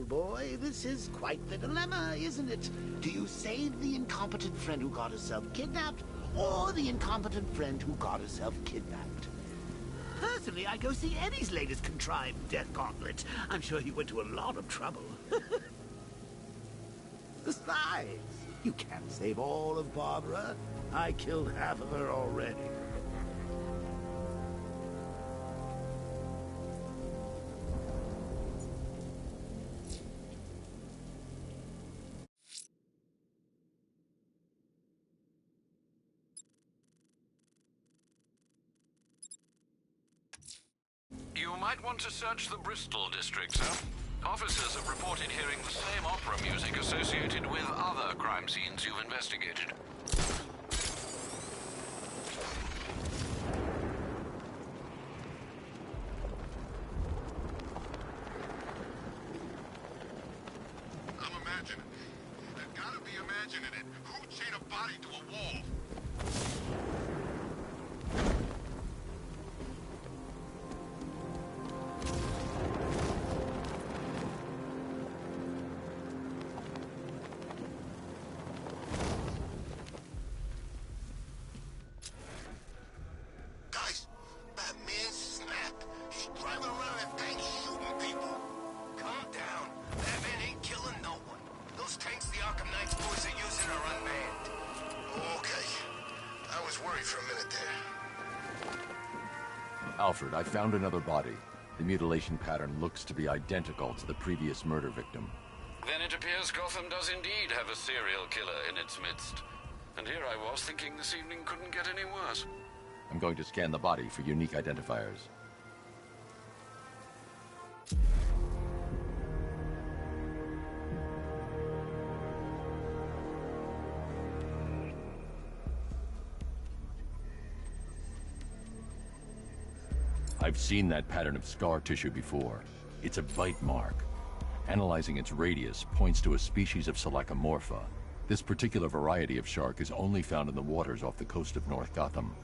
old boy. This is quite the dilemma, isn't it? Do you save the incompetent friend who got herself kidnapped, or the incompetent friend who got herself kidnapped? Personally, I go see Eddie's latest contrived death gauntlet. I'm sure he went to a lot of trouble. Besides, you can't save all of Barbara. I killed half of her already. You might want to search the Bristol district, sir. Officers have reported hearing the same opera music associated with other crime scenes you've investigated. I'm imagining. I've gotta be imagining it. Who chained a body to a wall? Alfred, I found another body. The mutilation pattern looks to be identical to the previous murder victim. Then it appears Gotham does indeed have a serial killer in its midst. And here I was thinking this evening couldn't get any worse. I'm going to scan the body for unique identifiers. I've seen that pattern of scar tissue before. It's a bite mark. Analyzing its radius points to a species of Selachomorpha. This particular variety of shark is only found in the waters off the coast of North Gotham.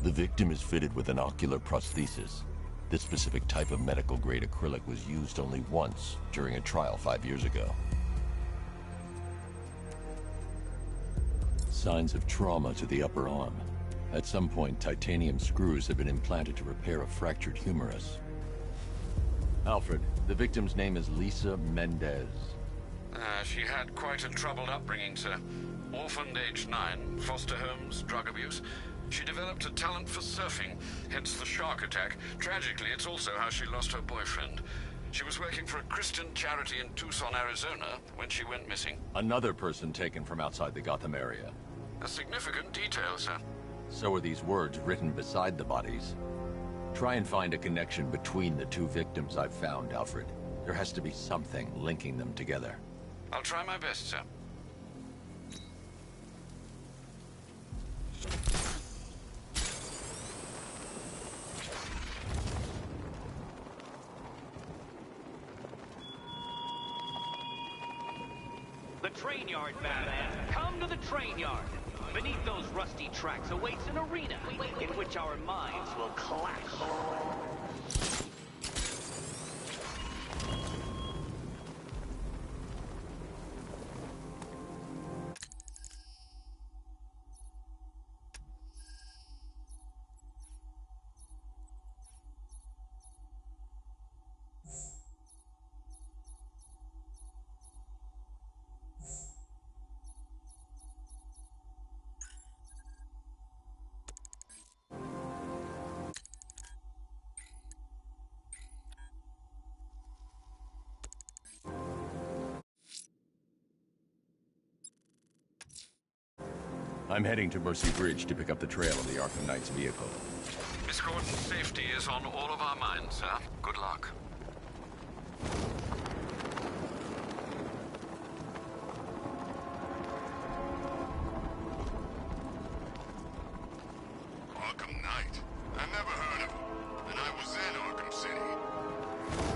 The victim is fitted with an ocular prosthesis. This specific type of medical-grade acrylic was used only once during a trial 5 years ago. Signs of trauma to the upper arm. At some point, titanium screws have been implanted to repair a fractured humerus. Alfred, the victim's name is Lisa Mendez. She had quite a troubled upbringing, sir. Orphaned aged 9, foster homes, drug abuse. She developed a talent for surfing, hence the shark attack. Tragically, it's also how she lost her boyfriend. She was working for a Christian charity in Tucson, Arizona, when she went missing. Another person taken from outside the Gotham area. A significant detail, sir. So are these words written beside the bodies. Try and find a connection between the two victims I've found, Alfred. There has to be something linking them together. I'll try my best, sir. The train yard, Batman. Come to the train yard. Beneath those rusty tracks awaits an arena in which our minds will clash. I'm heading to Mercy Bridge to pick up the trail of the Arkham Knight's vehicle. Miss Gordon's safety is on all of our minds, sir. Good luck. Arkham Knight? I never heard of him. And I was in Arkham City.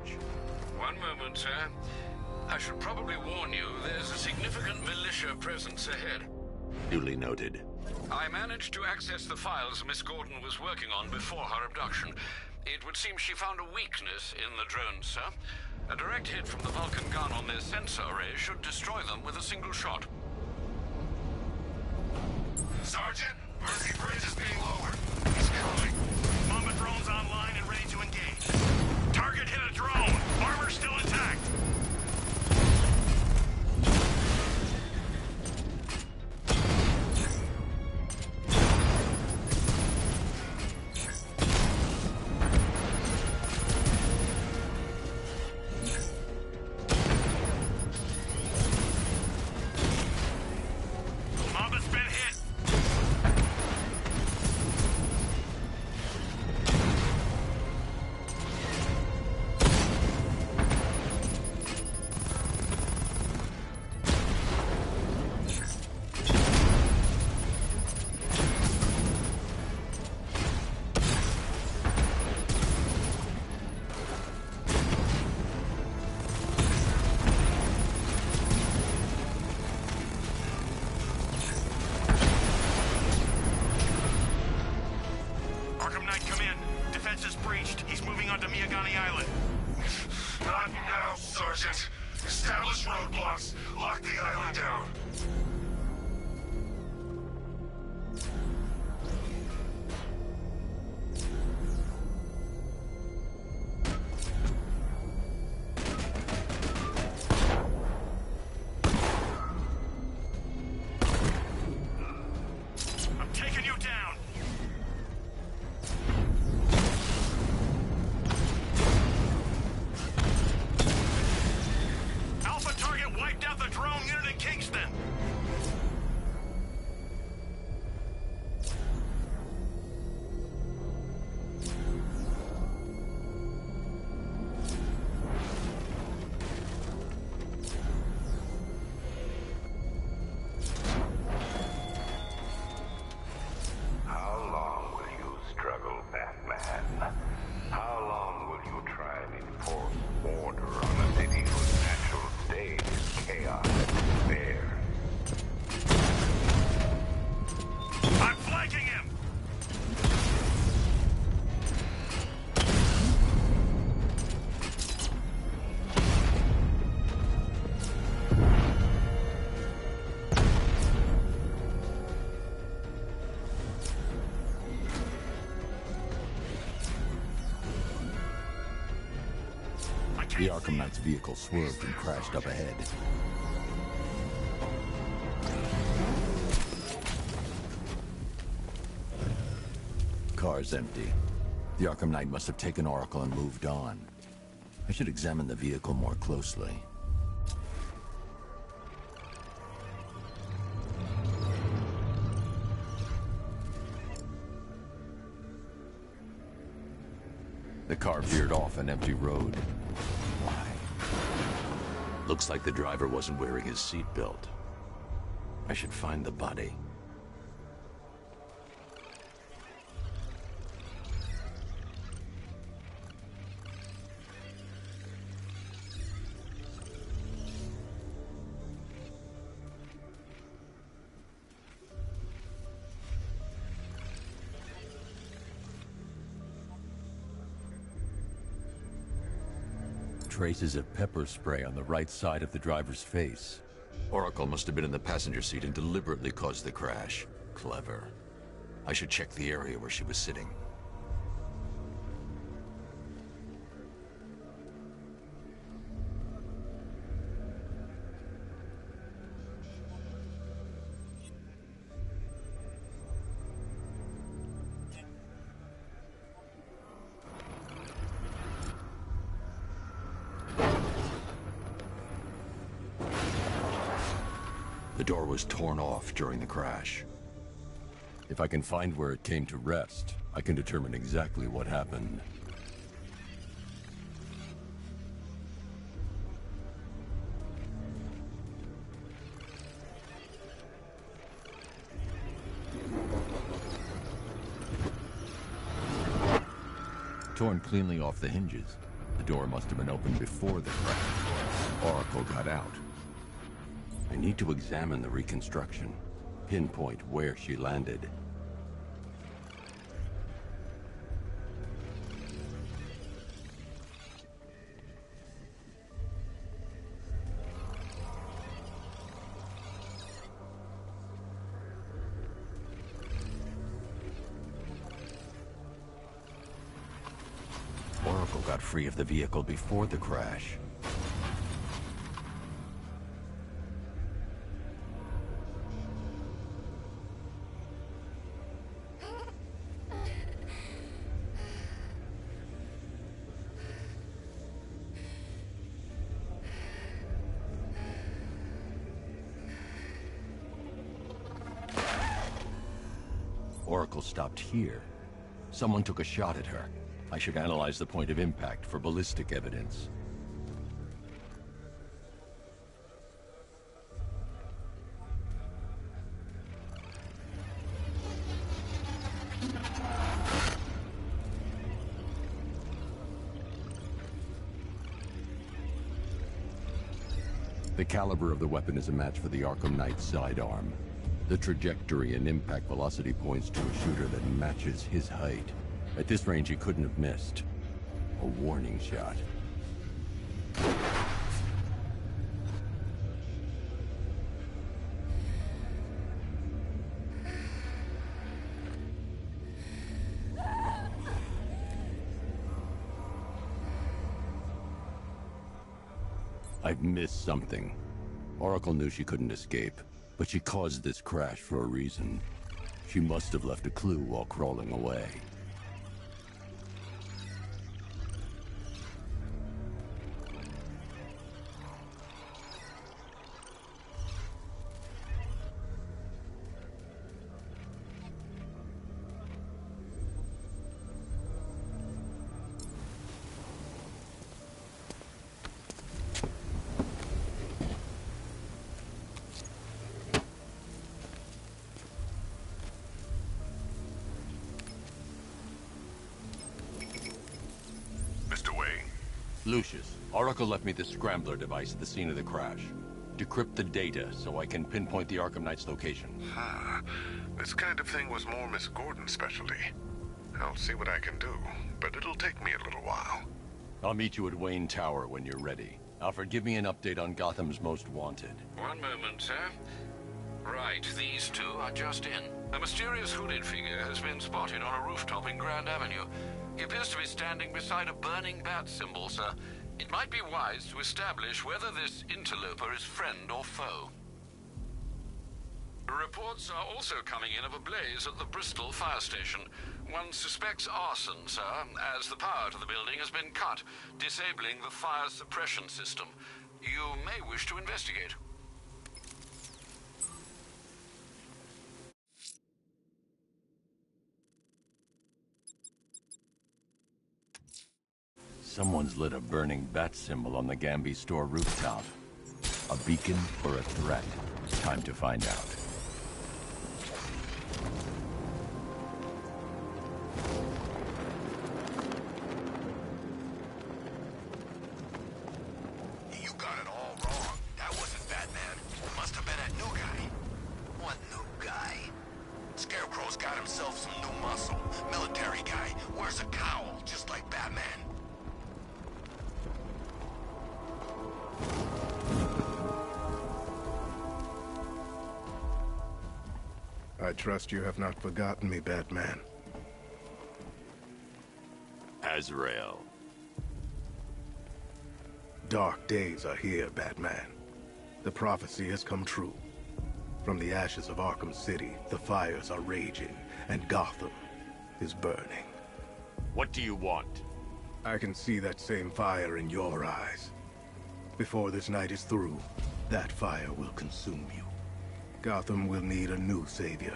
damage. One moment, sir. I should probably warn you, there's a significant militia presence ahead. Duly noted. I managed to access the files Miss Gordon was working on before her abduction. It would seem she found a weakness in the drones, sir. A direct hit from the Vulcan gun on their sensor array should destroy them with a single shot. Sergeant, Mercy Bridge is being lowered. He's coming. Mamba drone's online and ready to engage. Target hit a drone. Armor still intact. Mamba's been hit. Arkham Knight, come in. Defense is breached. He's moving onto Miyagani Island. Not now, Sergeant. Establish roadblocks. Lock the island down. I'm taking you down. Alpha target wiped out the drone unit in Kingston. How long will you struggle, Batman? How long will you try and enforce order on a city whose natural state is chaos and despair? I'm flanking him. I can't The see Arkham him. Knight's vehicle swerved and crashed up ahead. Car's empty. The Arkham Knight must have taken Oracle and moved on. I should examine the vehicle more closely. The car veered off an empty road. Why? Looks like the driver wasn't wearing his seatbelt. I should find the body. Traces of pepper spray on the right side of the driver's face. Oracle must have been in the passenger seat and deliberately caused the crash. Clever. I should check the area where she was sitting. The door was torn off during the crash. If I can find where it came to rest, I can determine exactly what happened. Torn cleanly off the hinges. The door must have been opened before the crash. Oracle got out. I need to examine the reconstruction, pinpoint where she landed. Oracle got free of the vehicle before the crash. Oracle stopped here. Someone took a shot at her. I should analyze the point of impact for ballistic evidence. The caliber of the weapon is a match for the Arkham Knight's sidearm. The trajectory and impact velocity points to a shooter that matches his height. At this range, he couldn't have missed. A warning shot. I've missed something. Oracle knew she couldn't escape, but she caused this crash for a reason. She must have left a clue while crawling away. Lucius, Oracle left me the scrambler device at the scene of the crash. Decrypt the data so I can pinpoint the Arkham Knight's location. This kind of thing was more Miss Gordon's specialty. I'll see what I can do, but it'll take me a little while. I'll meet you at Wayne Tower when you're ready. Alfred, give me an update on Gotham's Most Wanted. One moment, sir. Right, these two are just in. A mysterious hooded figure has been spotted on a rooftop in Grand Avenue. He appears to be standing beside a burning bat symbol, sir. It might be wise to establish whether this interloper is friend or foe. Reports are also coming in of a blaze at the Bristol fire station. One suspects arson, sir, as the power to the building has been cut, disabling the fire suppression system. You may wish to investigate. Someone's lit a burning bat symbol on the Gamby store rooftop. A beacon or a threat? Time to find out. You got it all wrong. That wasn't Batman. Must have been that new guy. What new guy? Scarecrow's got himself some new muscle. Military guy. Wears a cowl, just like Batman. I trust you have not forgotten me, Batman. Azrael. Dark days are here, Batman. The prophecy has come true. From the ashes of Arkham City, the fires are raging, and Gotham is burning. What do you want? I can see that same fire in your eyes. Before this night is through, that fire will consume you. Gotham will need a new savior,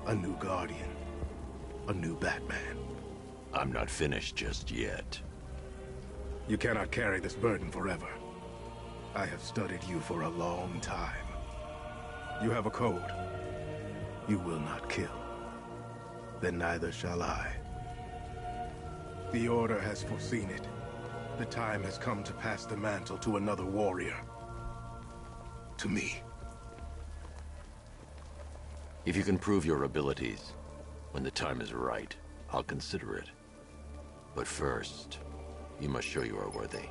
a new guardian, a new Batman. I'm not finished just yet. You cannot carry this burden forever. I have studied you for a long time. You have a code. You will not kill. Then neither shall I. The Order has foreseen it. The time has come to pass the mantle to another warrior. To me. If you can prove your abilities, when the time is right, I'll consider it. But first, you must show you are worthy.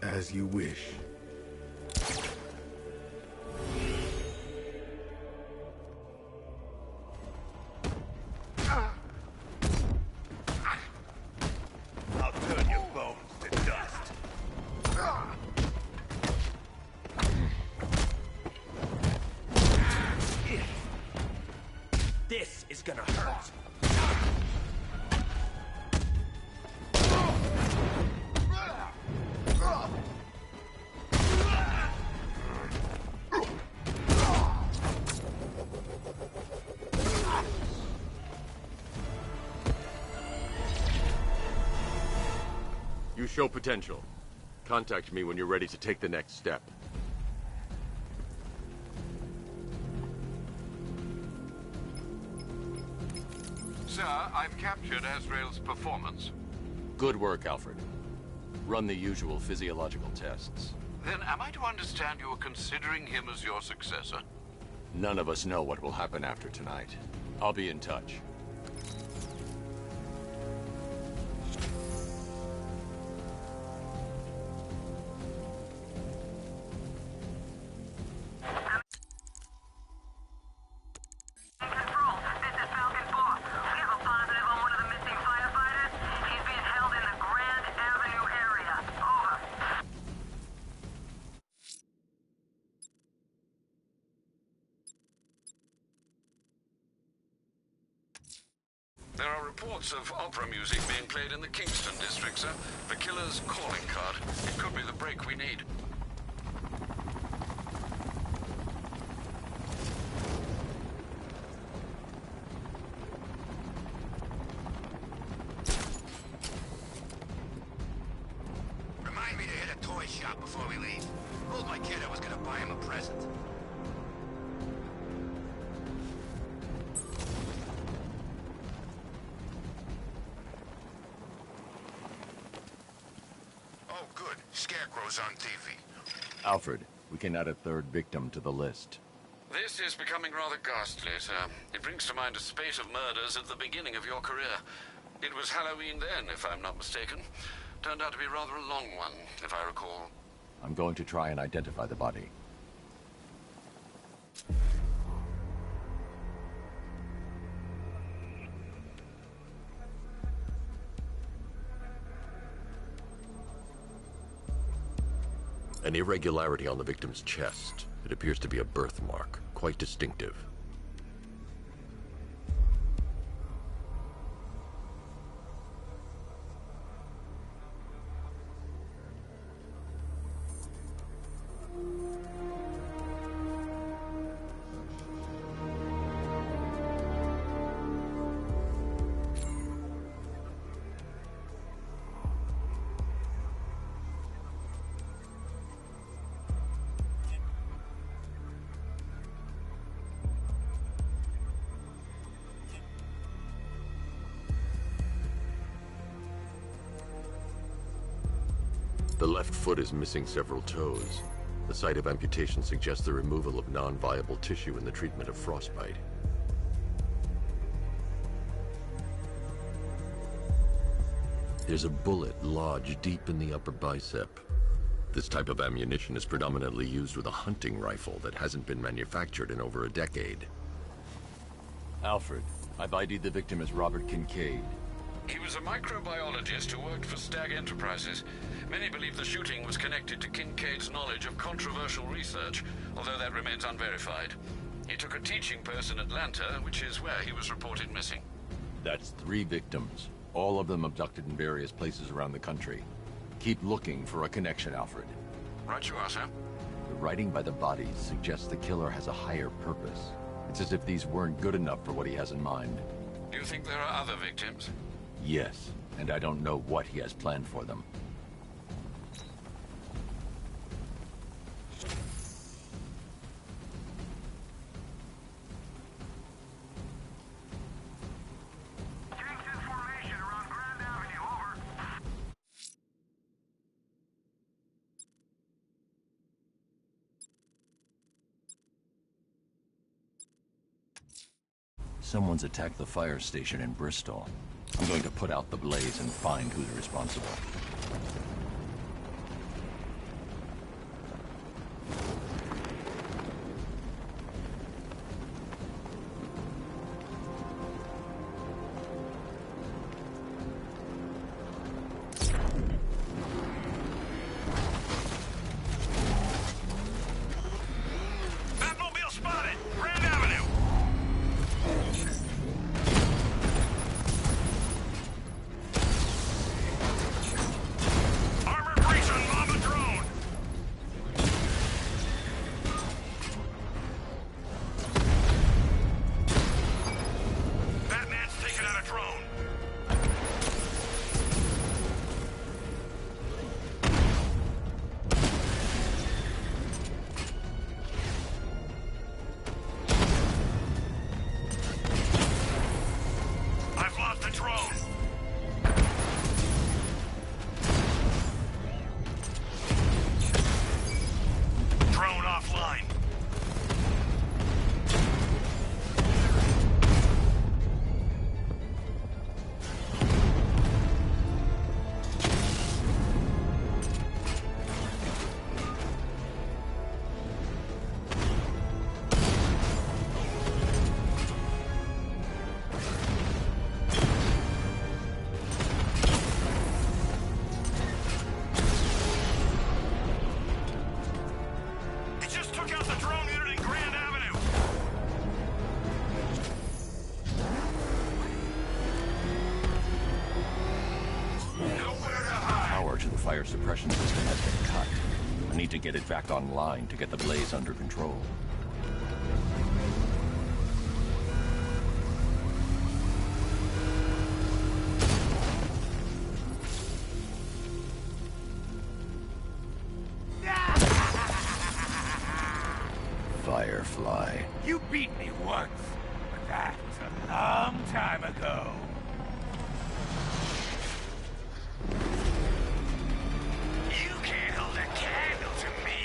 As you wish. I'll turn your bones to dust. This is gonna hurt. You show potential. Contact me when you're ready to take the next step. Sir, I've captured Azrael's performance. Good work, Alfred. Run the usual physiological tests. Then am I to understand you're considering him as your successor? None of us know what will happen after tonight. I'll be in touch. Control, this is Falcon 4. We have a positive on one of the missing firefighters. He's being held in the Grand Avenue area. Over. There are reports of opera music being played in the Kingston district, sir. The killer's calling card. It could be the break we need. Remind me to hit a toy shop before we leave. Told my kid I was gonna buy him a present. Oh, good. Scarecrow's on TV. Alfred, we can add a third victim to the list. This is becoming rather ghastly, sir. It brings to mind a spate of murders at the beginning of your career. It was Halloween then, if I'm not mistaken. Turned out to be rather a long one, if I recall. I'm going to try and identify the body. An irregularity on the victim's chest. It appears to be a birthmark, quite distinctive. The left foot is missing several toes. The site of amputation suggests the removal of non-viable tissue in the treatment of frostbite. There's a bullet lodged deep in the upper bicep. This type of ammunition is predominantly used with a hunting rifle that hasn't been manufactured in over a decade. Alfred, I've ID'd the victim as Robert Kincaid. He was a microbiologist who worked for Stag Enterprises. Many believe the shooting was connected to Kincaid's knowledge of controversial research, although that remains unverified. He took a teaching post in Atlanta, which is where he was reported missing. That's 3 victims, all of them abducted in various places around the country. Keep looking for a connection, Alfred. Right you are, sir. The writing by the bodies suggests the killer has a higher purpose. It's as if these weren't good enough for what he has in mind. Do you think there are other victims? Yes, and I don't know what he has planned for them. Kingston formation around Grand Avenue, over. Someone's attacked the fire station in Bristol. I'm going to put out the blaze and find who's responsible. Batmobile spotted! Grand Avenue! Armor breach on Mama drone! Batman's taken out a drone. I've lost the drone. Drone offline. He just took out the drone unit in Grand Avenue. Nowhere to hide. Power to the fire suppression system has been cut. I need to get it back online to get the blaze under control. Firefly. You beat me once, but that was a long time ago. You can't hold a candle to me.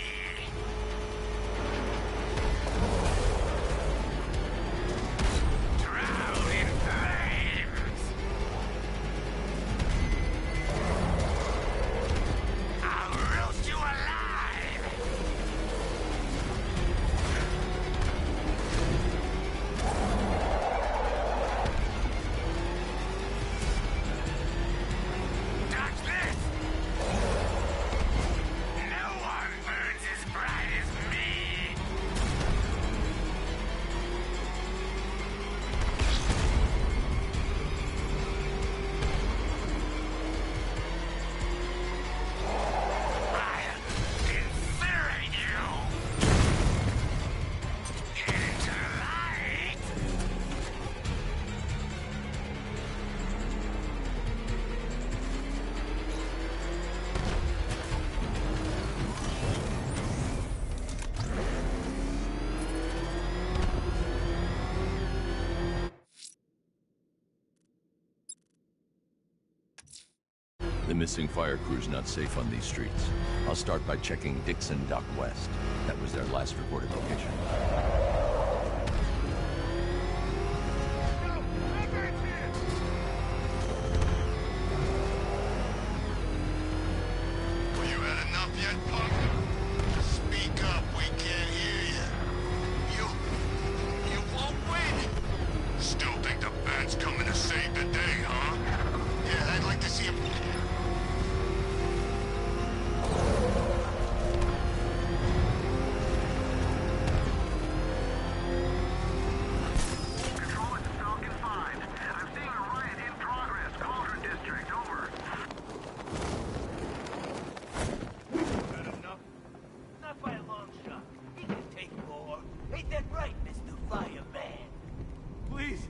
Drown in flames. I'll roast you alive. Dodge this! No one burns as bright as me! I'll incinerate you! Get into the light! The missing fire crew's not safe on these streets. I'll start by checking Dixon Dock West. That was their last reported location. Well, you had enough yet, punk? Speak up, we can't hear you. You won't win. Still think the Bat's coming to save the day, huh? Yeah, I'd like to see him. Control, it's Falcon 5. I'm seeing a riot in progress. Cauldron District, over. Good enough? Not by a long shot. He can take more. Ain't that right, Mr. Fireman? Please.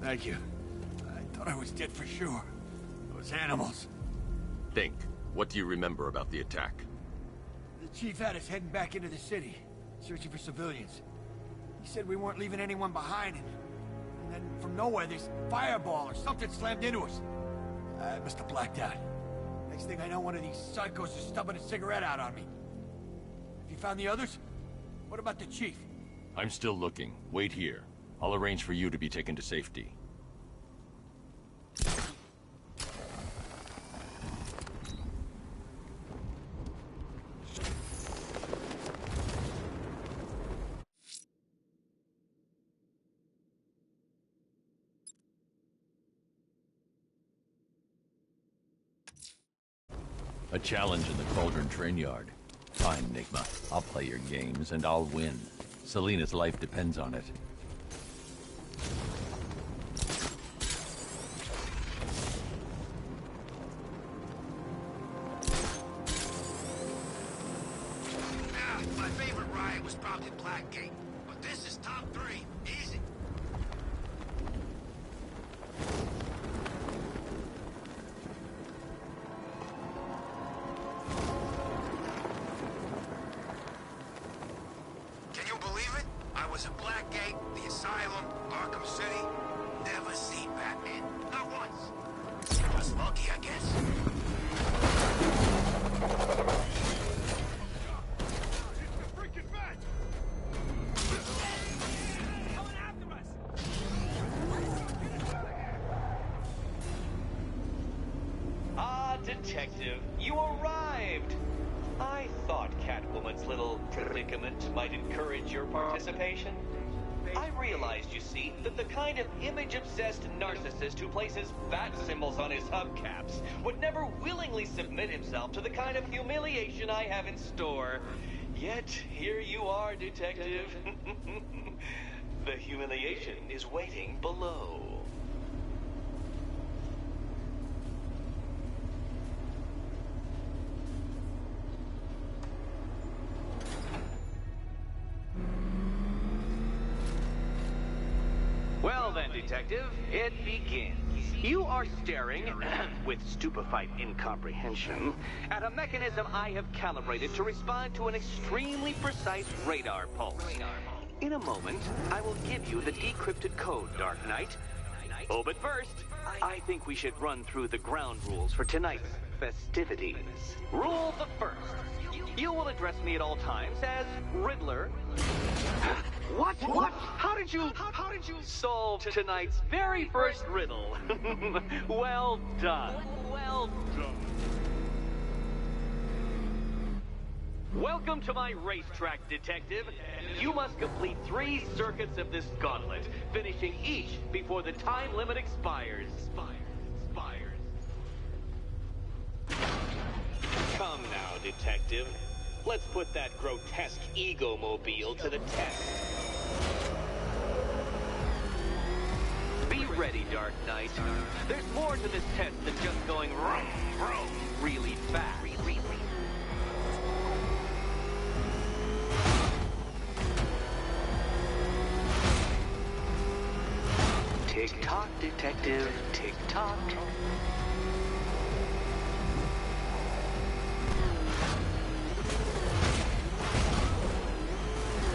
Thank you. I thought I was dead for sure. Those animals. Think. What do you remember about the attack? The chief had us heading back into the city, searching for civilians. He said we weren't leaving anyone behind, and then from nowhere this fireball or something slammed into us. I must have blacked out. Next thing I know, one of these psychos is stubbing a cigarette out on me. Have you found the others? What about the chief? I'm still looking. Wait here. I'll arrange for you to be taken to safety. A challenge in the Cauldron train yard. Fine, Nigma. I'll play your games, and I'll win. Selena's life depends on it. My favorite ride was probably Blackgate, but this is top 3. Easy. Can you believe it? I was at Blackgate, the Asylum, Arkham City. Never seen Batman. Not once. Just lucky, I guess. Detective, you arrived! I thought Catwoman's little predicament might encourage your participation. I realized, you see, that the kind of image-obsessed narcissist who places bat symbols on his hubcaps would never willingly submit himself to the kind of humiliation I have in store. Yet, here you are, Detective. The humiliation is waiting below. Well then, Detective, it begins. You are staring, with stupefied incomprehension, at a mechanism I have calibrated to respond to an extremely precise radar pulse. In a moment, I will give you the decrypted code, Dark Knight. Oh, but first, I think we should run through the ground rules for tonight's festivities. Rule the first. You will address me at all times as Riddler. What? How did you solve tonight's very first riddle? Well done. Welcome to my racetrack, Detective. You must complete 3 circuits of this gauntlet, finishing each before the time limit expires. Come now, Detective. Let's put that grotesque ego-mobile to the test. Be ready, Dark Knight. There's more to this test than just going vroom, vroom really fast. Tick-tock, Detective. Tick-tock.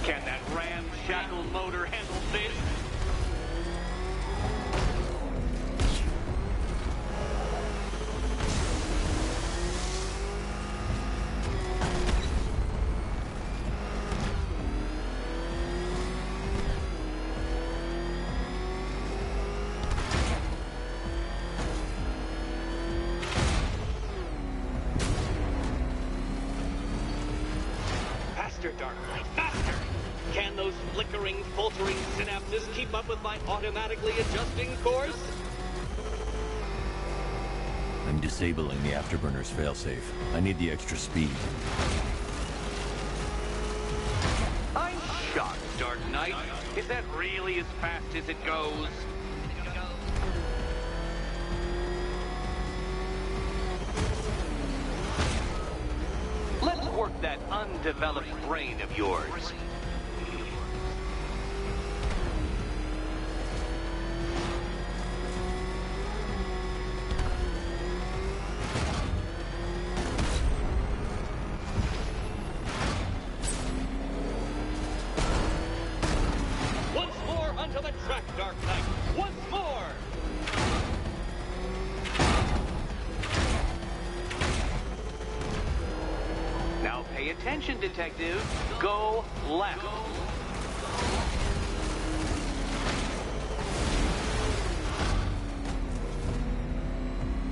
Can that ramshackle motor handle this? Faster, Dark Knight, faster! Can those flickering, faltering synapses keep up with my automatically adjusting course? I'm disabling the Afterburner's failsafe. I need the extra speed. I'm shocked, Dark Knight. Is that really as fast as it goes? Let's work that undeveloped brain of yours. Dark Knight once more! Now pay attention, Detective. Go left.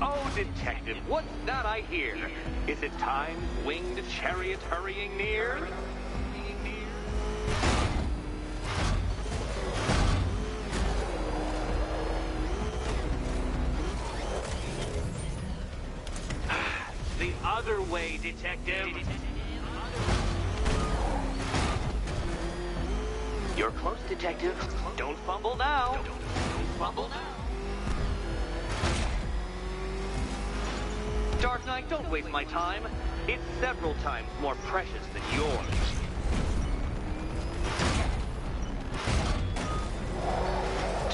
Oh, Detective, what's that I hear? Is it time's winged chariot hurrying near? The other way, Detective. You're close, Detective. Don't fumble now. Don't fumble now. Dark Knight, don't waste my time. It's several times more precious than yours.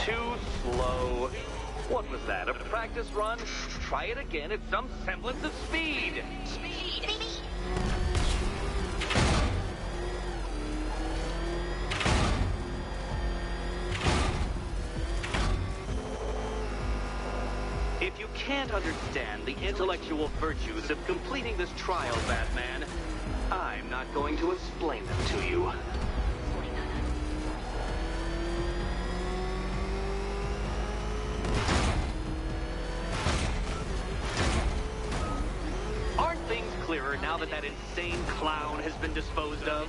Too slow. What was that, a practice run? Try it again at some semblance of speed. Speed! If you can't understand the intellectual virtues of completing this trial, Batman, I'm not going to explain them to you. Aren't things clearer now that that insane clown has been disposed of?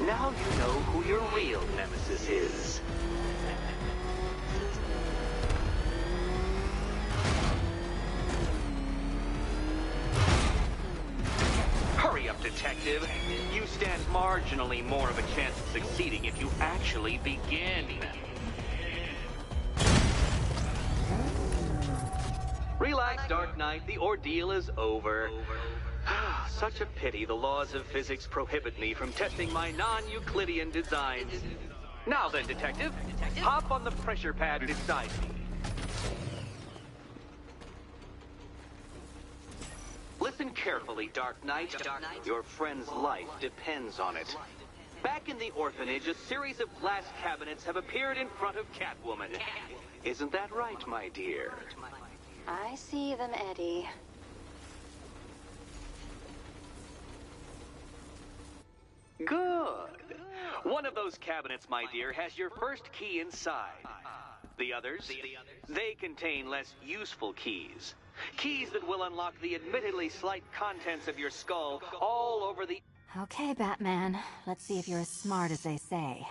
Now you know who your real nemesis is. Hurry up, Detective. You stand marginally more of a chance of succeeding if you actually begin. Relax, Dark Knight. The ordeal is over. Such a pity the laws of physics prohibit me from testing my non-Euclidean designs. Now then, Detective, hop on the pressure pad beside me. Listen carefully, Dark Knight. Your friend's life depends on it. Back in the orphanage, a series of glass cabinets have appeared in front of Catwoman. Isn't that right, my dear? I see them, Eddie. Good. One of those cabinets, my dear, has your first key inside. The others, they contain less useful keys. Keys that will unlock the admittedly slight contents of your skull all over the... Okay, Batman. Let's see if you're as smart as they say.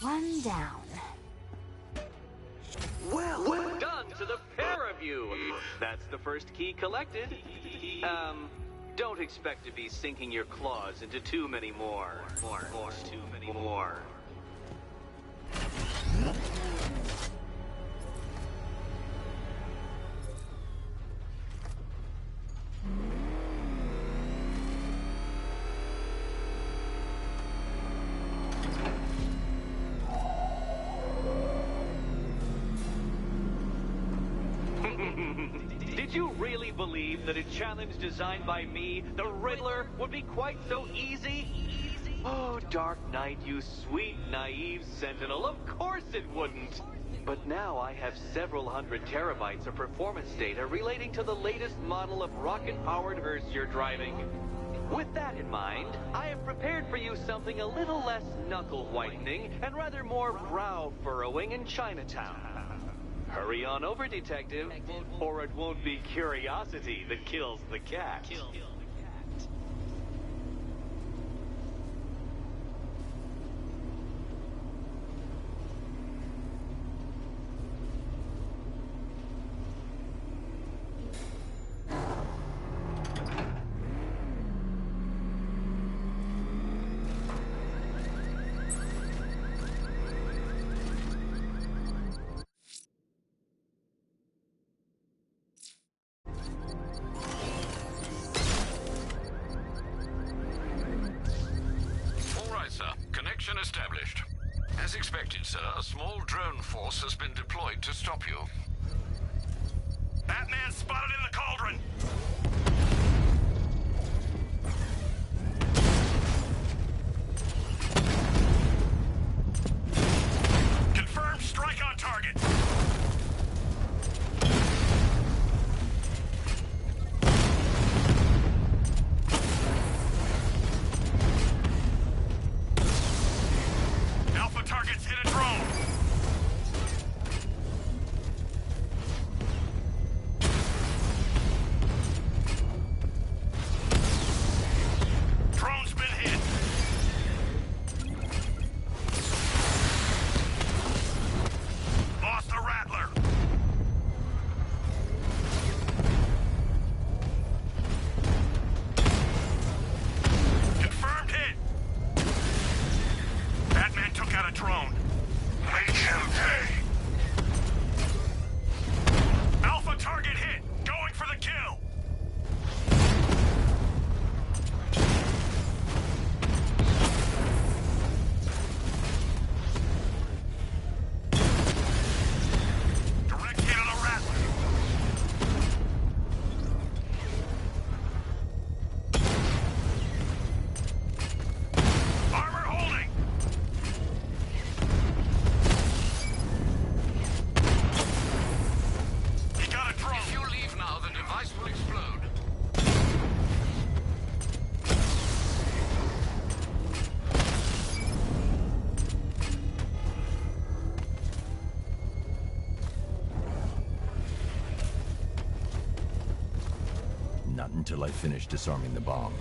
One down. Well done to the pair of you. That's the first key collected. Don't expect to be sinking your claws into too many more. Too many more. Did you really believe that a challenge designed by me, the Riddler, would be quite so easy? Oh, Dark Knight, you sweet, naive sentinel, of course it wouldn't. But now I have several hundred terabytes of performance data relating to the latest model of rocket-powered hearse you're driving. With that in mind, I have prepared for you something a little less knuckle-whitening and rather more brow-furrowing in Chinatown. Hurry on over, Detective, or it won't be curiosity that kills the cat. Established. As expected, sir, a small drone force has been deployed to stop you. Batman spotted in the cauldron. Confirmed strike on target. Alpha targets hit a drone. Drone's been hit. Lost the Rattler. Confirmed hit. Batman took out a drone. Make him pay. Alpha target hit. Going for the kill. Direct hit on the Rattler. Armor holding. He got a drone. If you leave now, the device will explode. Not until I finish disarming the bomb.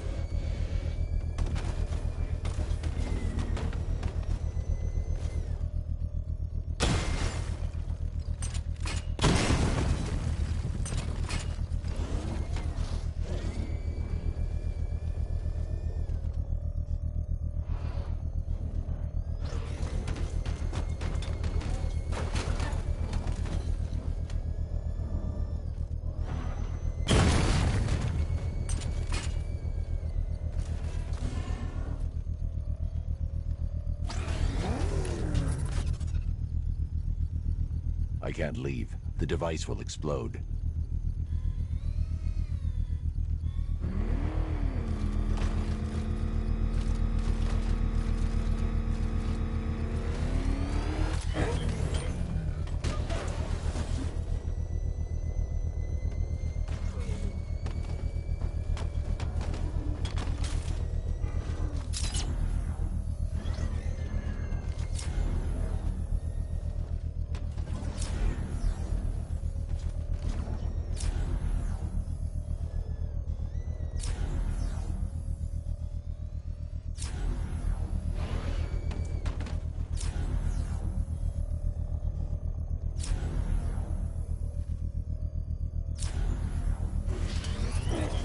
I can't leave. The device will explode.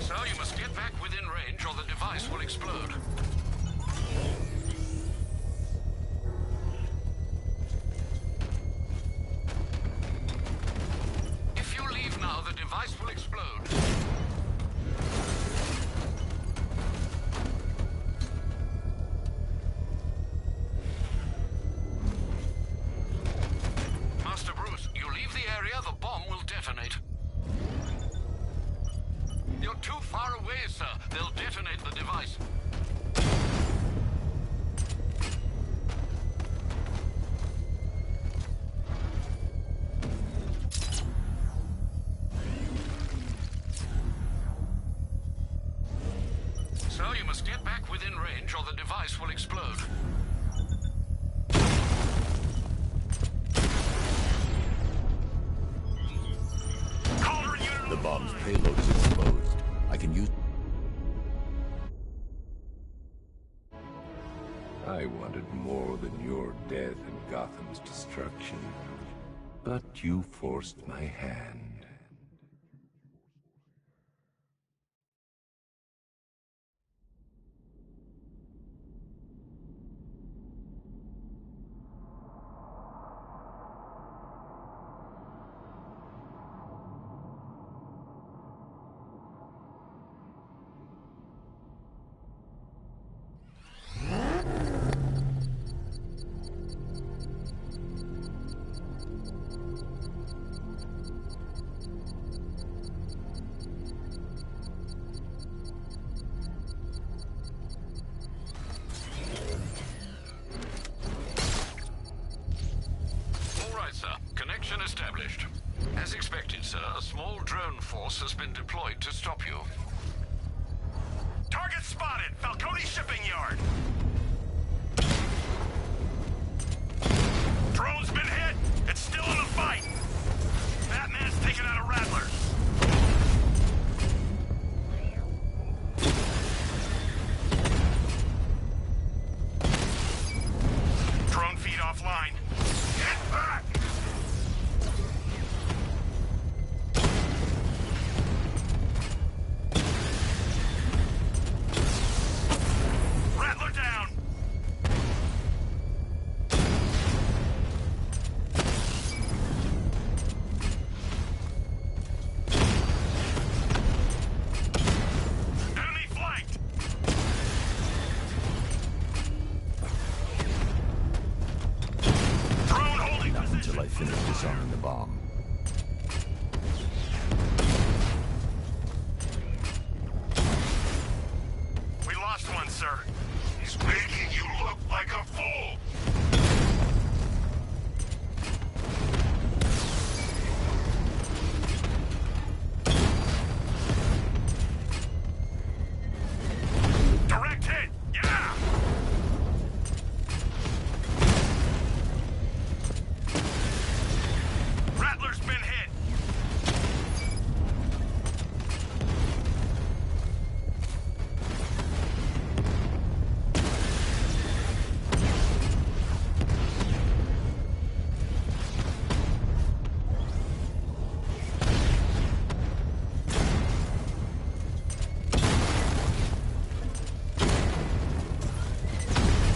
So you must get back within range or the device will explode. If you leave now, the device will explode. Master Bruce, you leave the area, the bomb will detonate. You're too far away, sir. They'll detonate the device. So you must get back within range or the device will explode. The bomb's payload is exposed. I can use... I wanted more than your death and Gotham's destruction. But you forced my hand. a small drone force has been deployed to stop you. Target spotted! Falcone shipping yard! Drone's been hit! It's still in a fight! Batman's taken out a Rattler! Drone feed offline. Get back! Rattler down! Enemy flanked! Drone holding Not position. until I finish disarming the bomb. We lost one, sir. He's making you look like a fool! Direct hit! Yeah! Rattler's been hit!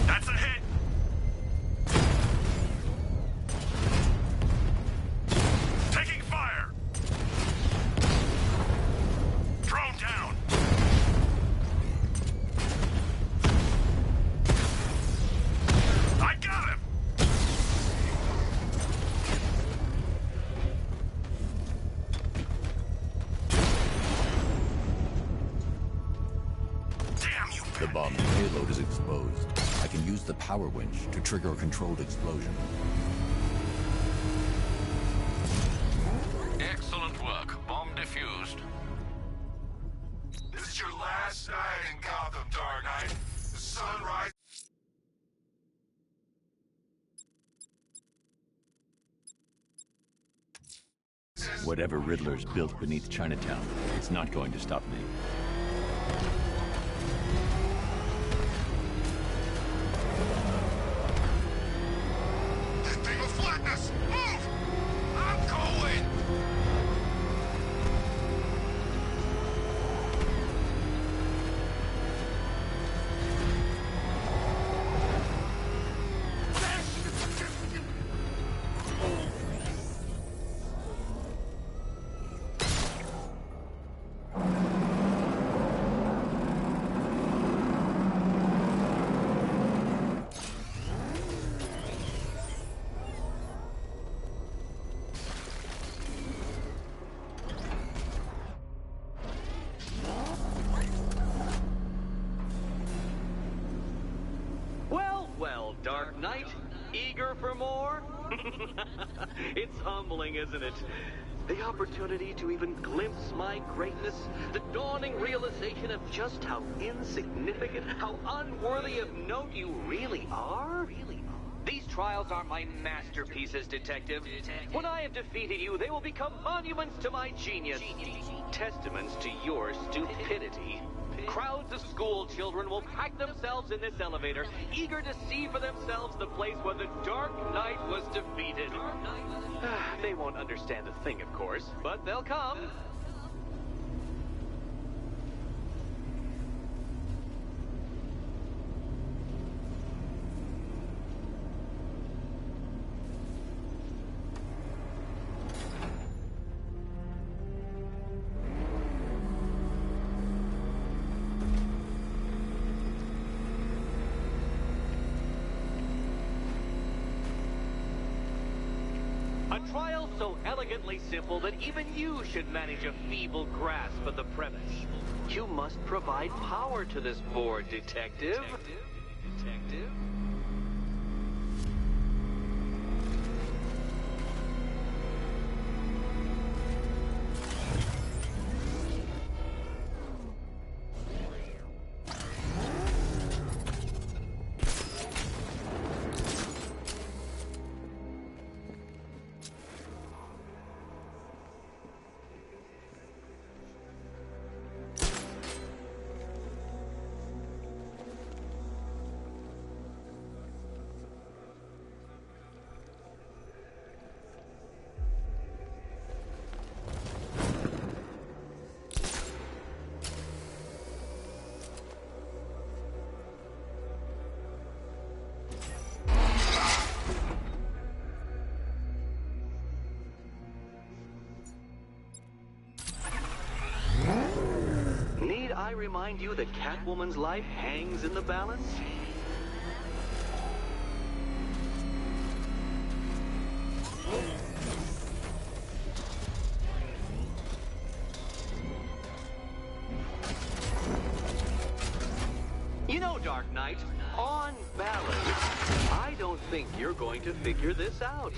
That's a hit! Taking fire! Drone down! I got him! Damn you, The bomb's payload is exposed. I can use the power winch to trigger a controlled explosion. Excellent work. Bomb defused. This is your last night in Gotham, Dark Knight. The sunrise. Whatever Riddler's built beneath Chinatown, it's not going to stop me. That thing will flatten us! Move! I'm going! Well, Dark Knight, eager for more? It's humbling, isn't it? The opportunity to even glimpse my greatness, the dawning realization of just how insignificant, how unworthy of note you really are. These trials are my masterpieces, Detective. When I have defeated you, they will become monuments to my genius, testaments to your stupidity. Crowds of school children will pack themselves in this elevator, eager to see for themselves the place where the Dark Knight was defeated. They won't understand a thing, of course, but they'll come. A trial so elegantly simple that even you should manage a feeble grasp of the premise. You must provide power to this board, Detective. Detective? I remind you that Catwoman's life hangs in the balance? You know, Dark Knight, on balance, I don't think you're going to figure this out.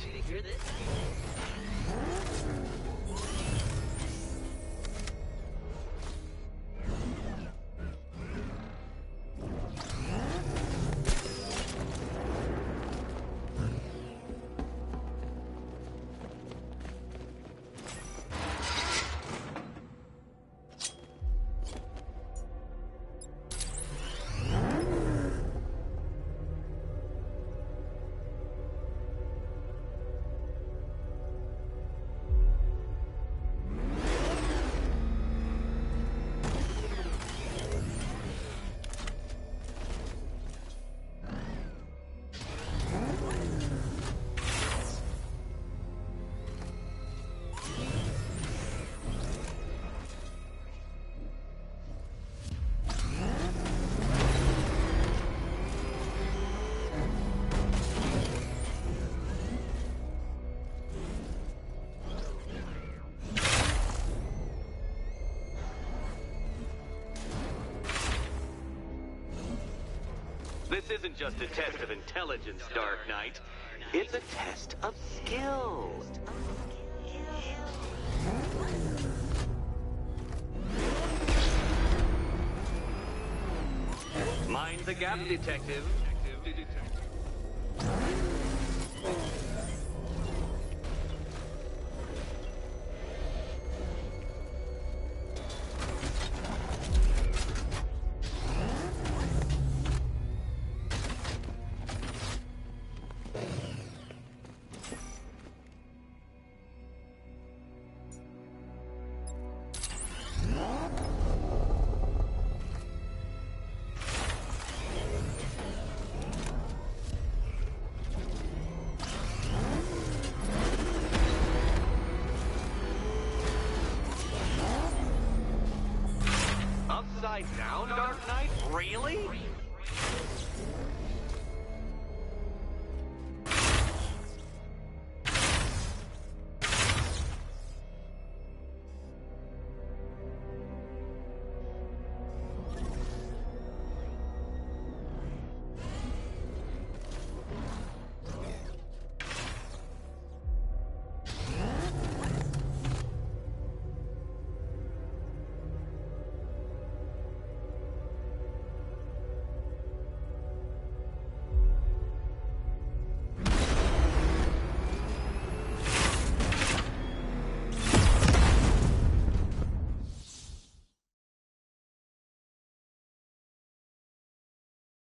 This isn't just a test of intelligence, Dark Knight. It's a test of skill. Mind the gap, detective. Upside down, Dark Knight? Really?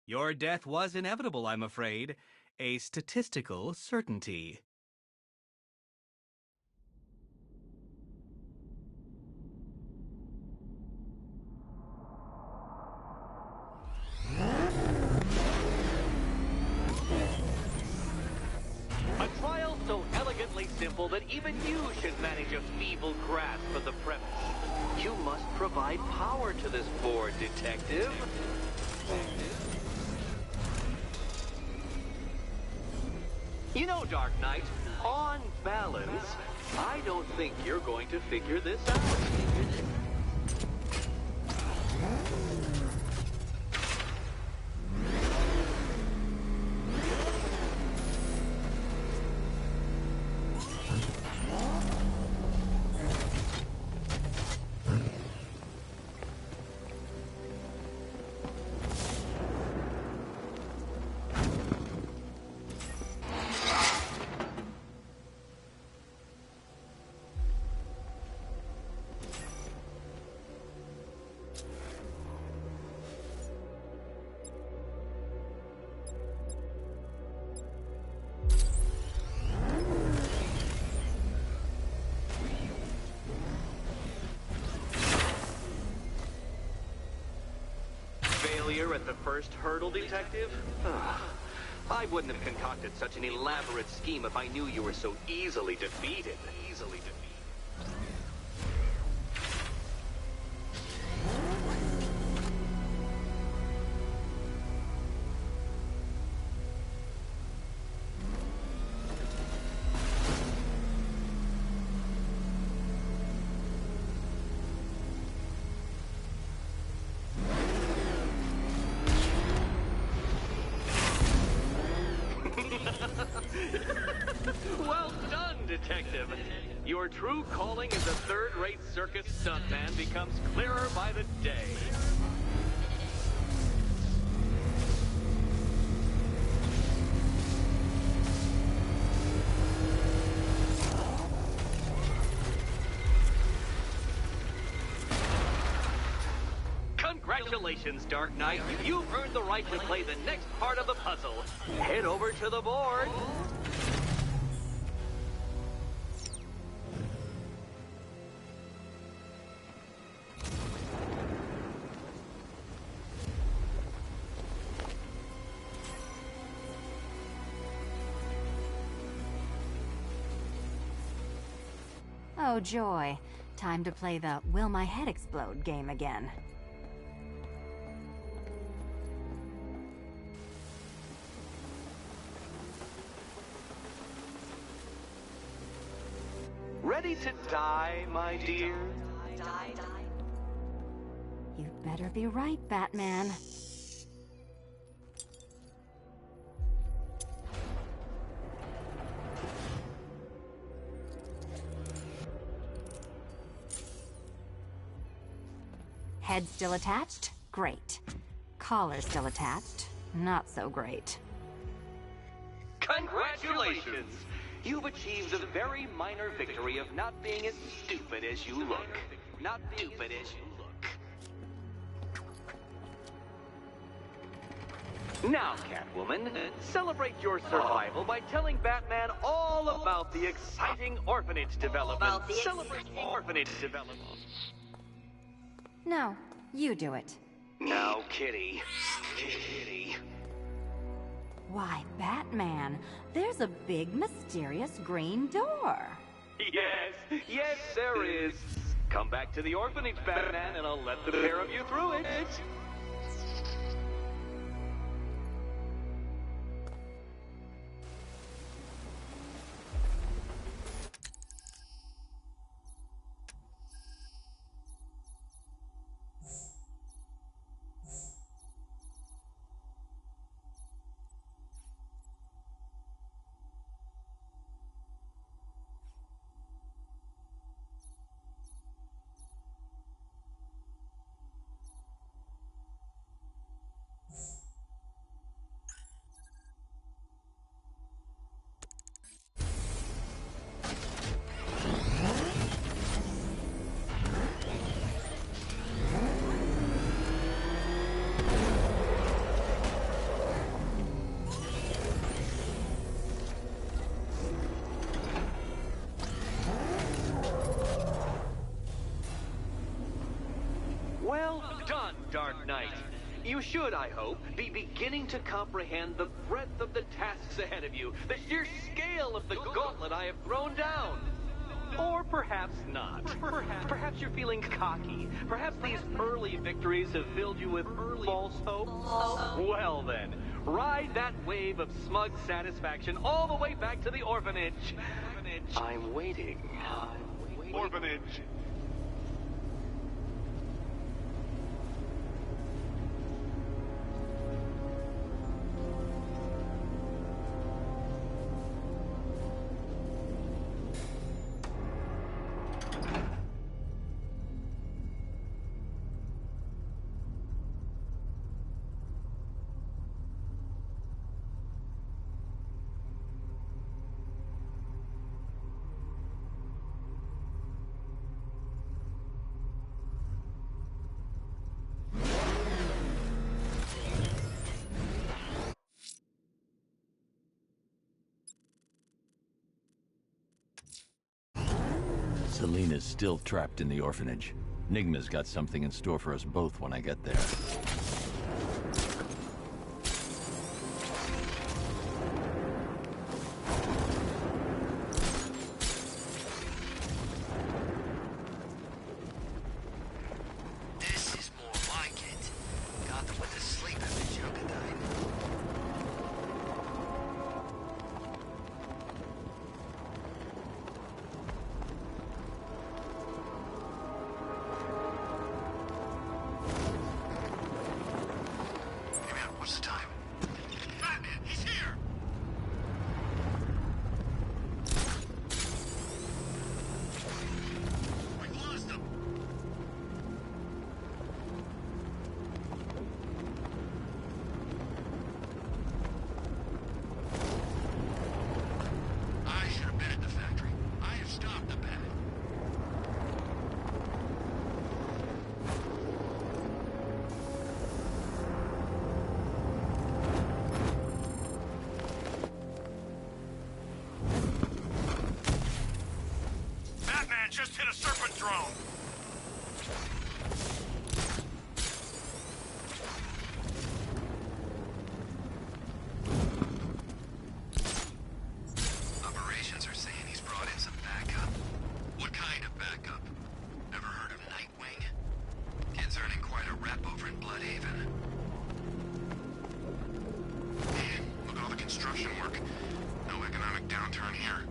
Your death was inevitable, I'm afraid. A statistical certainty. A trial so elegantly simple that even you should manage a feeble grasp of the premise. You must provide power to this board, detective. You know, Dark Knight, on balance, I don't think you're going to figure this out. Failure at the first hurdle, detective? I wouldn't have concocted such an elaborate scheme if I knew you were so easily defeated. Easily defeated. detective. Your true calling as a third-rate circus stuntman becomes clearer by the day. Congratulations, Dark Knight. You've earned the right to play the next part of the puzzle. Head over to the board. Oh, joy. Time to play the Will My Head Explode game again. Ready to die, my dear? You'd better be right, Batman. Head still attached? Great. Collar still attached? Not so great. Congratulations! You've achieved the very minor victory of not being as stupid as you look. Not stupid as you look. Now, Catwoman, celebrate your survival by telling Batman all about the exciting orphanage development. Celebrate orphanage development. No, you do it. Now, Kitty. Kitty. Why, Batman, there's a big, mysterious green door. Yes, there is. Come back to the orphanage, Batman, and I'll let the pair of you through it. Well done, Dark Knight. You should, I hope, be beginning to comprehend the breadth of the tasks ahead of you, the sheer scale of the gauntlet I have thrown down. Or perhaps not. Perhaps you're feeling cocky. Perhaps these early victories have filled you with false hope. Well then, ride that wave of smug satisfaction all the way back to the orphanage. I'm waiting. Orphanage. Selena's still trapped in the orphanage. Nigma's got something in store for us both when I get there. This is more like it. Gotham went to sleep after Joker died. just hit a serpent drone. Operations are saying he's brought in some backup. What kind of backup? Ever heard of Nightwing? Kid's earning quite a rep over in Bloodhaven. Man, look at all the construction work. No economic downturn here.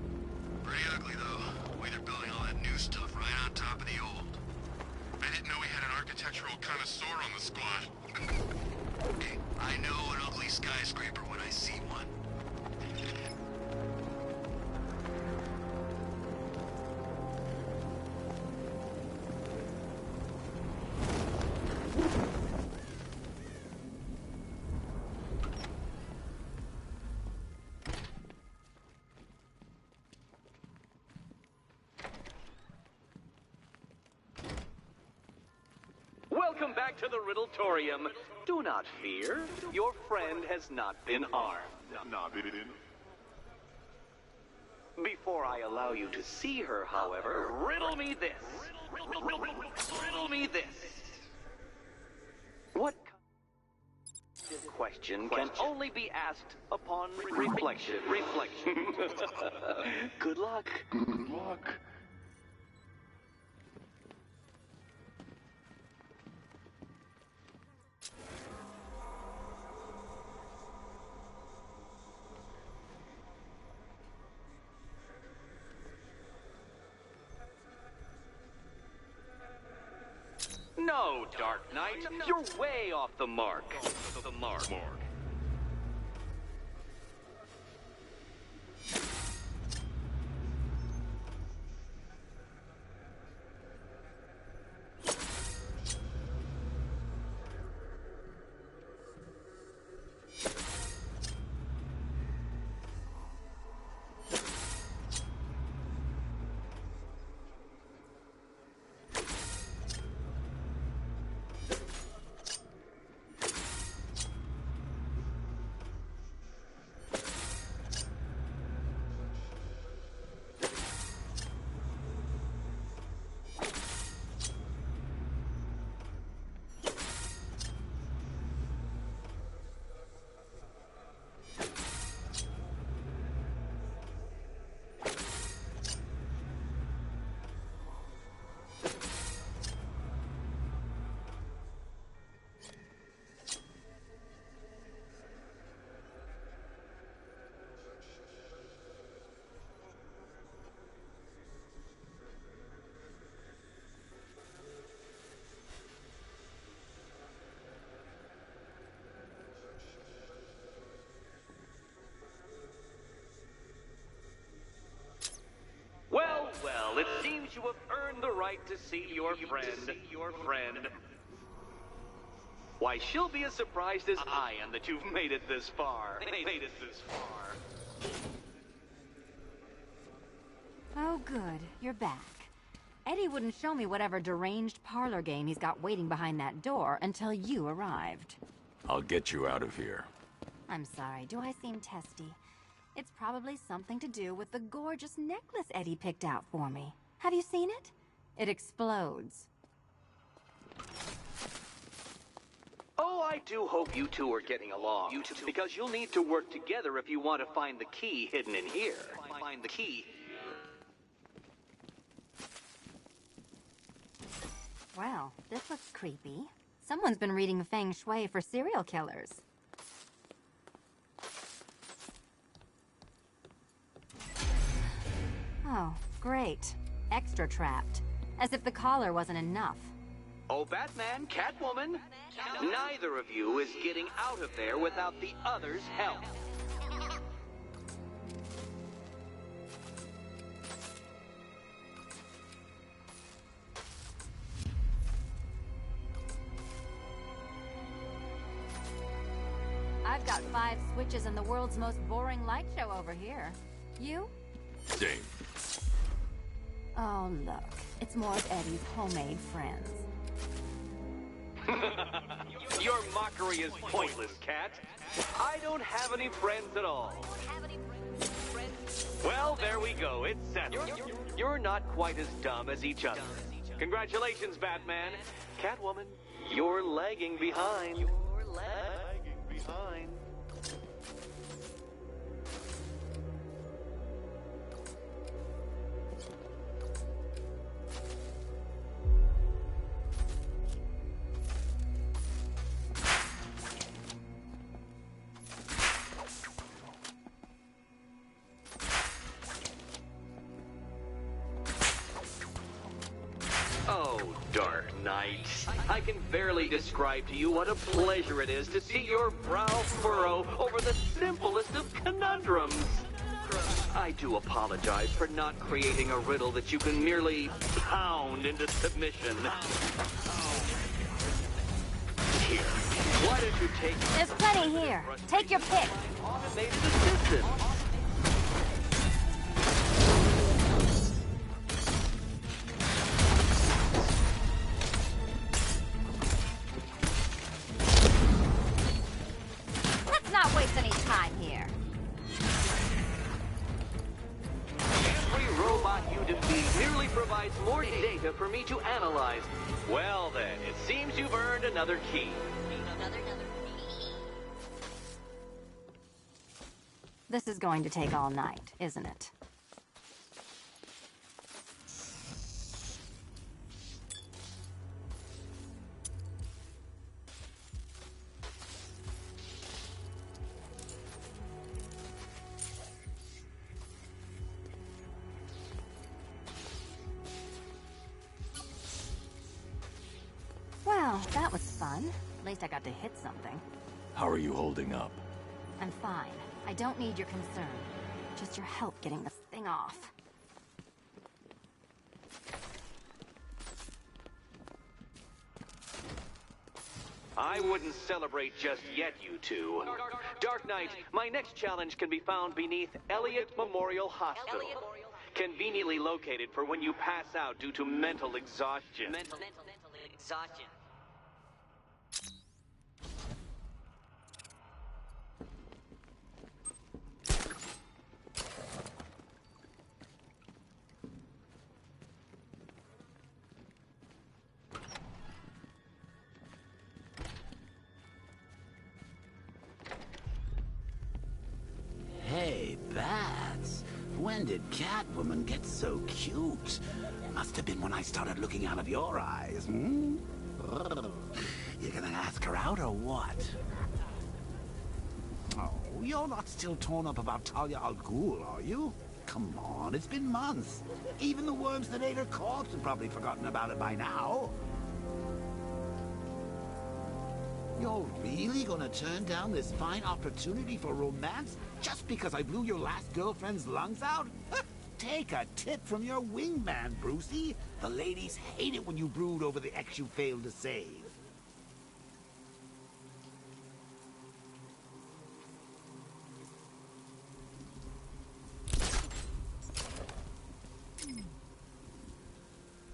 Pretty ugly, though. Way they're building all that new stuff right on top of the old. I didn't know we had an architectural connoisseur on the squad. Hey, I know an ugly skyscraper when I see one. Welcome back to the Riddletorium. Do not fear. Your friend has not been harmed. Before I allow you to see her, however, riddle me this. Riddle me this. What question can only be asked upon reflection? Good luck. Good luck. No, Dark Knight, you're way off the mark. Well, it seems you have earned the right to see your friend. Why, she'll be as surprised as I am that you've made it this far. Oh, good. You're back. Eddie wouldn't show me whatever deranged parlor game he's got waiting behind that door until you arrived. I'll get you out of here. I'm sorry. Do I seem testy? It's probably something to do with the gorgeous necklace Eddie picked out for me. Have you seen it? It explodes. Oh, I do hope you two are getting along. Because you'll need to work together if you want to find the key hidden in here. Find the key. Well, this looks creepy. Someone's been reading Feng Shui for serial killers. Oh, great. Extra trapped. As if the collar wasn't enough. Oh, Batman, Catwoman, neither of you is getting out of there without the other's help. I've got 5 switches in the world's most boring light show over here. You? Same. Oh, look. It's more of Eddie's homemade friends. Your mockery is pointless, Cat. I don't have any friends at all. Well, there we go. It's settled. you're not quite as dumb as each other. Congratulations, Batman. Catwoman, you're lagging behind. You're lagging behind. Oh, Dark Knight. I can barely describe to you what a pleasure it is to see your brow furrow over the simplest of conundrums. I do apologize for not creating a riddle that you can merely pound into submission. Here, why don't you take... There's plenty here. Take your pick. Automated assistant. Let's not waste any time here. Every robot you defeat merely provides more data for me to analyze. Well then, it seems you've earned another key. This is going to take all night, isn't it? Well, that was fun. At least I got to hit something. How are you holding up? I'm fine. I don't need your concern. Just your help getting this thing off. I wouldn't celebrate just yet, you two. Dark Knight, my next challenge can be found beneath Elliott Memorial Hospital. Conveniently located for when you pass out due to mental exhaustion. Mental exhaustion. Hey, Bats. When did Catwoman get so cute? Must have been when I started looking out of your eyes, hmm? You gonna ask her out or what? Oh, you're not still torn up about Talia al Ghul, are you? Come on, it's been months. Even the worms that ate her corpse have probably forgotten about it by now. You're really gonna turn down this fine opportunity for romance just because I blew your last girlfriend's lungs out? Take a tip from your wingman, Brucey. The ladies hate it when you brood over the ex you failed to save.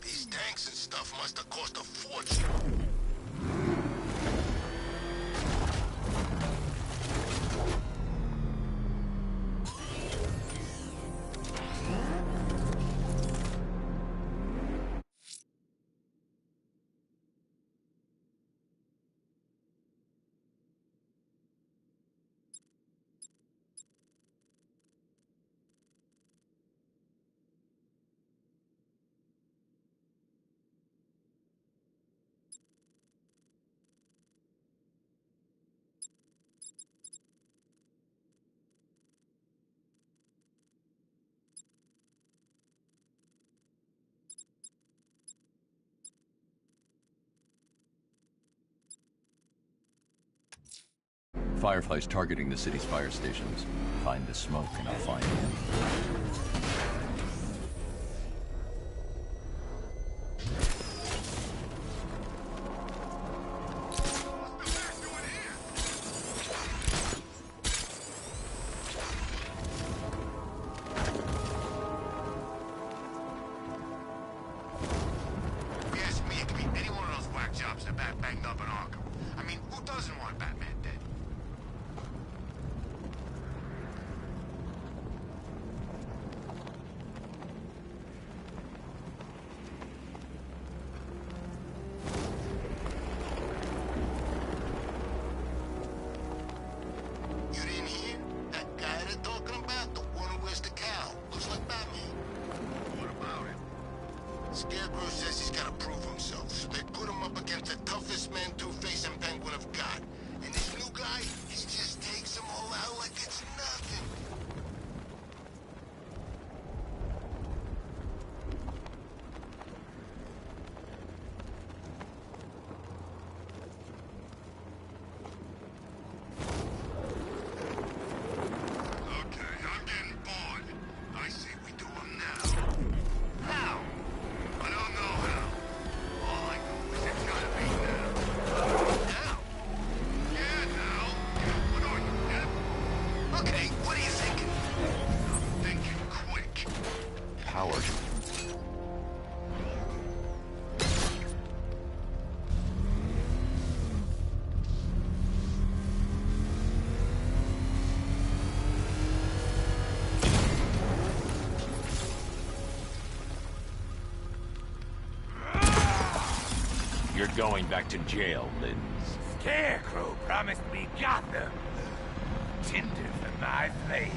These tanks and stuff must have cost a fortune. Firefly's targeting the city's fire stations. Find the smoke and I'll find him. Yes, me, it could be any one of those whack jobs that banged up in Arkham. I mean, who doesn't want Batman dead? Scarecrow says he's gotta prove himself, so they put him up against the toughest man Two-Face and Penguin have got. And this new guy, he just takes them all out like it's nothing. Okay, I'm getting bored. I say we do them now. How? I don't know how. All I know is it's gotta be now. Now? Yeah, now. What are you, deaf? Okay, what are you thinking? I'm thinking quick. Howard. You're going back to jail, Lynn. Scarecrow promised me Gotham. Tinder for my flame.